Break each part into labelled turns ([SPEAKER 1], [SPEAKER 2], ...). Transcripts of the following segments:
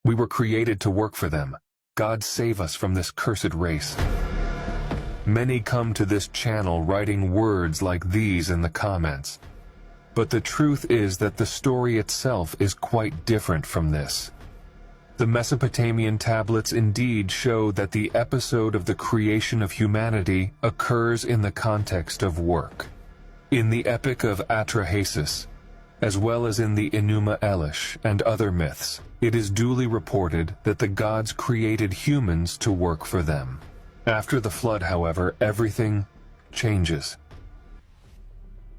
[SPEAKER 1] We were created to work for them. God save us from this cursed race. Many come to this channel writing words like these in the comments. But the truth is that the story itself is quite different from this. The Mesopotamian tablets indeed show that the episode of the creation of humanity occurs in the context of work. In the Epic of Atrahasis, as well as in the Enuma Elish and other myths, it is duly reported that the gods created humans to work for them. After the flood, however, everything changes.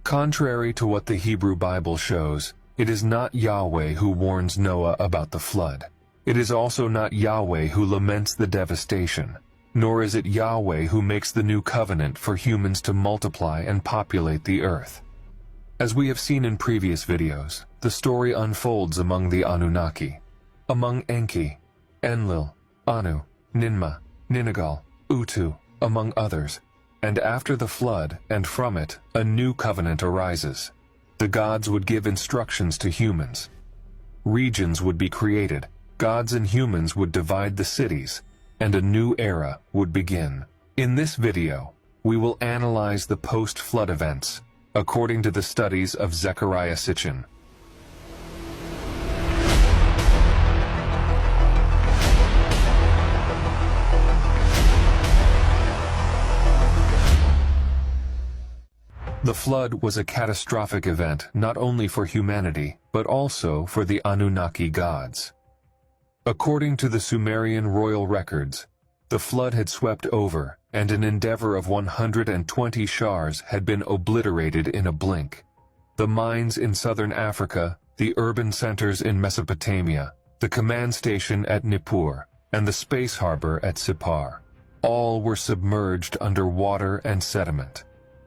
[SPEAKER 1] Contrary to what the Hebrew Bible shows, it is not Yahweh who warns Noah about the flood. It is also not Yahweh who laments the devastation, nor is it Yahweh who makes the new covenant for humans to multiply and populate the earth. As we have seen in previous videos, the story unfolds among the Anunnaki, among Enki, Enlil, Anu, Ninmah, Ninagal, Utu, among others, and after the flood, and from it, a new covenant arises. The gods would give instructions to humans. Regions would be created, gods and humans would divide the cities, and a new era would begin. In this video, we will analyze the post-flood events, according to the studies of Zecharia Sitchin. The flood was a catastrophic event not only for humanity, but also for the Anunnaki gods. According to the Sumerian royal records, the flood had swept over, and an endeavor of 120 shars had been obliterated in a blink. The mines in southern Africa, the urban centers in Mesopotamia, the command station at Nippur, and the space harbor at Sippar, all were submerged under water and sediment.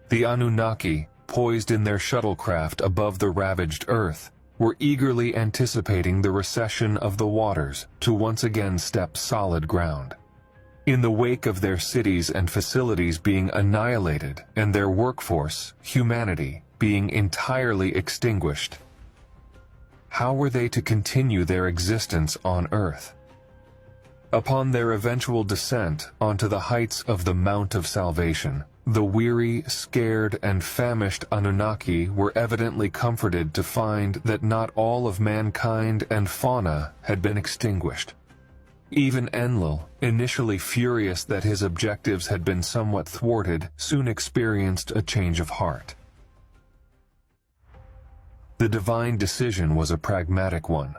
[SPEAKER 1] The Anunnaki, poised in their shuttlecraft above the ravaged earth, were eagerly anticipating the recession of the waters to once again step solid ground. In the wake of their cities and facilities being annihilated and their workforce, humanity, being entirely extinguished, how were they to continue their existence on Earth? Upon their eventual descent onto the heights of the Mount of Salvation, the weary, scared, and famished Anunnaki were evidently comforted to find that not all of mankind and fauna had been extinguished. Even Enlil, initially furious that his objectives had been somewhat thwarted, soon experienced a change of heart. The divine decision was a pragmatic one.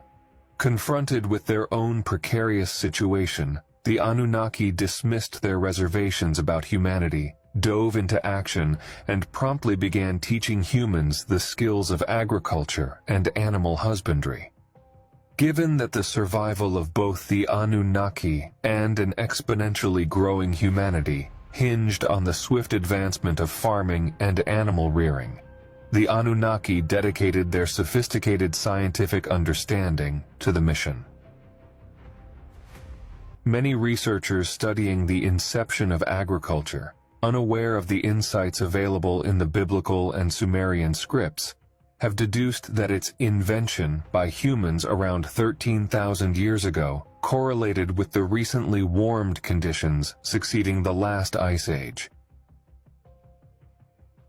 [SPEAKER 1] Confronted with their own precarious situation, the Anunnaki dismissed their reservations about humanity, dove into action, and promptly began teaching humans the skills of agriculture and animal husbandry. Given that the survival of both the Anunnaki and an exponentially growing humanity hinged on the swift advancement of farming and animal rearing, the Anunnaki dedicated their sophisticated scientific understanding to the mission. Many researchers studying the inception of agriculture, unaware of the insights available in the biblical and Sumerian scripts, have deduced that its invention by humans around 13,000 years ago correlated with the recently warmed conditions succeeding the last ice age.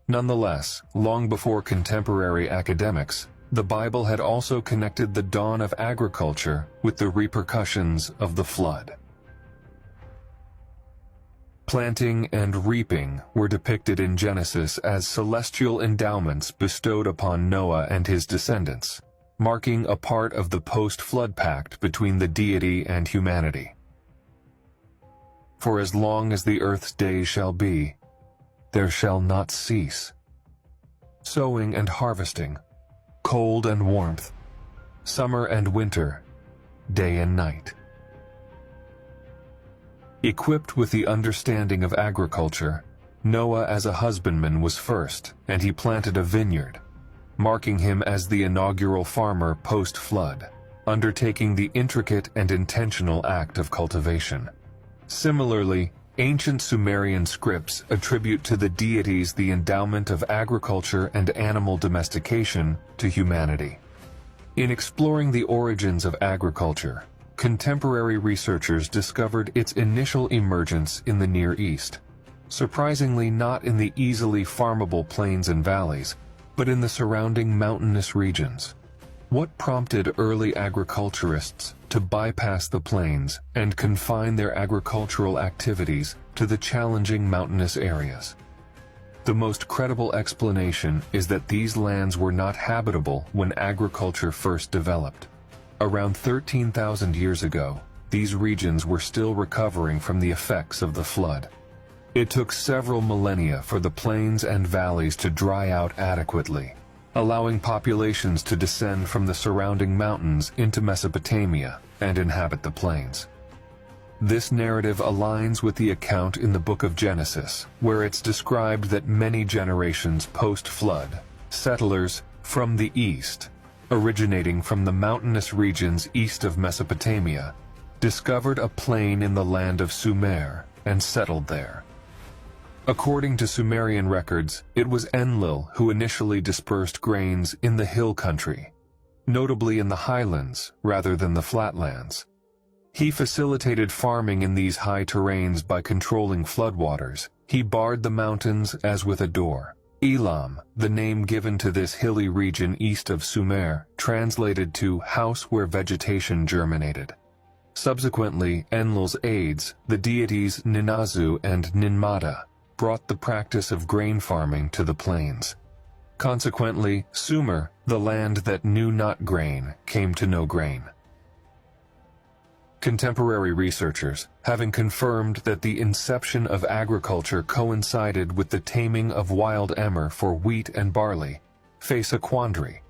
[SPEAKER 1] Nonetheless, long before contemporary academics, the Bible had also connected the dawn of agriculture with the repercussions of the flood. Planting and reaping were depicted in Genesis as celestial endowments bestowed upon Noah and his descendants, marking a part of the post-flood pact between the deity and humanity. For as long as the earth's days shall be, there shall not cease sowing and harvesting, cold and warmth, summer and winter, day and night. Equipped with the understanding of agriculture, Noah as a husbandman was first, and he planted a vineyard, marking him as the inaugural farmer post-flood, undertaking the intricate and intentional act of cultivation. Similarly, ancient Sumerian scripts attribute to the deities the endowment of agriculture and animal domestication to humanity. In exploring the origins of agriculture, contemporary researchers discovered its initial emergence in the Near East, surprisingly not in the easily farmable plains and valleys, but in the surrounding mountainous regions. What prompted early agriculturists to bypass the plains and confine their agricultural activities to the challenging mountainous areas? The most credible explanation is that these lands were not habitable when agriculture first developed. Around 13,000 years ago, these regions were still recovering from the effects of the flood. It took several millennia for the plains and valleys to dry out adequately, allowing populations to descend from the surrounding mountains into Mesopotamia and inhabit the plains. This narrative aligns with the account in the Book of Genesis, where it's described that many generations post-flood, settlers from the east, originating from the mountainous regions east of Mesopotamia, discovered a plain in the land of Sumer and settled there. According to Sumerian records, it was Enlil who initially dispersed grains in the hill country, notably in the highlands rather than the flatlands. He facilitated farming in these high terrains by controlling floodwaters. He barred the mountains as with a door. Elam, the name given to this hilly region east of Sumer, translated to house where vegetation germinated. Subsequently, Enlil's aides, the deities Ninazu and Ninmada, brought the practice of grain farming to the plains. Consequently, Sumer, the land that knew not grain, came to know grain. Contemporary researchers, having confirmed that the inception of agriculture coincided with the taming of wild emmer for wheat and barley, face a quandary.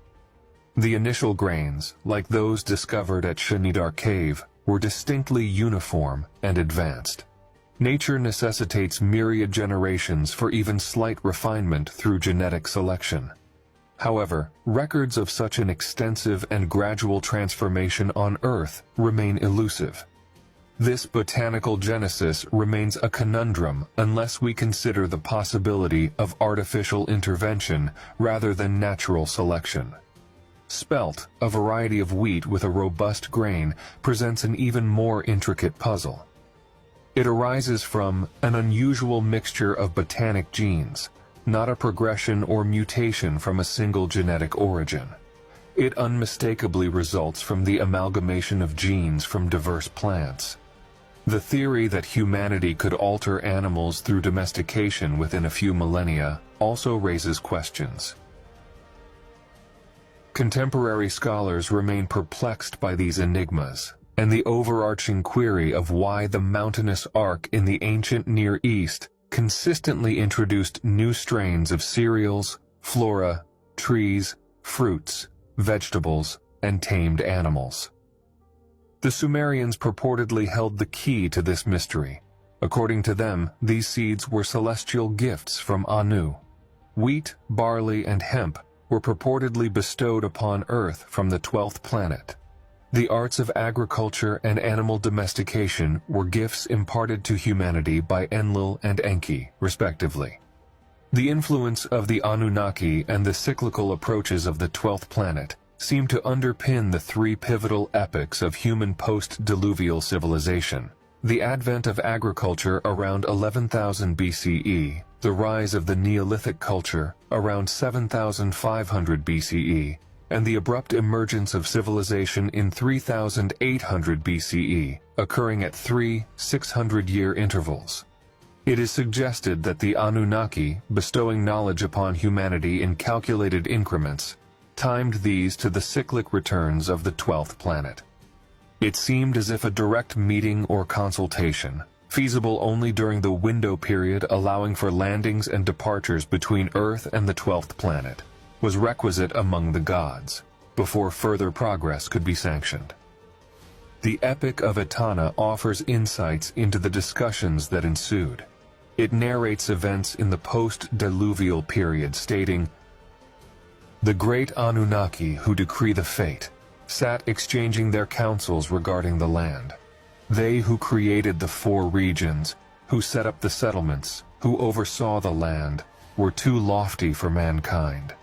[SPEAKER 1] The initial grains, like those discovered at Shanidar Cave, were distinctly uniform and advanced. Nature necessitates myriad generations for even slight refinement through genetic selection. However, records of such an extensive and gradual transformation on Earth remain elusive. This botanical genesis remains a conundrum unless we consider the possibility of artificial intervention rather than natural selection. Spelt, a variety of wheat with a robust grain, presents an even more intricate puzzle. It arises from an unusual mixture of botanic genes, not a progression or mutation from a single genetic origin. It unmistakably results from the amalgamation of genes from diverse plants. The theory that humanity could alter animals through domestication within a few millennia also raises questions. Contemporary scholars remain perplexed by these enigmas, and the overarching query of why the mountainous arc in the ancient Near East consistently introduced new strains of cereals, flora, trees, fruits, vegetables, and tamed animals. The Sumerians purportedly held the key to this mystery. According to them, these seeds were celestial gifts from Anu. Wheat, barley, and hemp were purportedly bestowed upon Earth from the 12th planet. The arts of agriculture and animal domestication were gifts imparted to humanity by Enlil and Enki, respectively. The influence of the Anunnaki and the cyclical approaches of the 12th planet seem to underpin the three pivotal epochs of human post-diluvial civilization: the advent of agriculture around 11,000 BCE, the rise of the Neolithic culture around 7,500 BCE, and the abrupt emergence of civilization in 3,800 BCE, occurring at 600-year intervals. It is suggested that the Anunnaki, bestowing knowledge upon humanity in calculated increments, timed these to the cyclic returns of the 12th planet. It seemed as if a direct meeting or consultation, feasible only during the window period allowing for landings and departures between Earth and the 12th planet, was requisite among the gods, before further progress could be sanctioned. The Epic of Etana offers insights into the discussions that ensued. It narrates events in the post-diluvial period, stating, "The great Anunnaki who decree the fate sat exchanging their counsels regarding the land. They who created the four regions, who set up the settlements, who oversaw the land, were too lofty for mankind.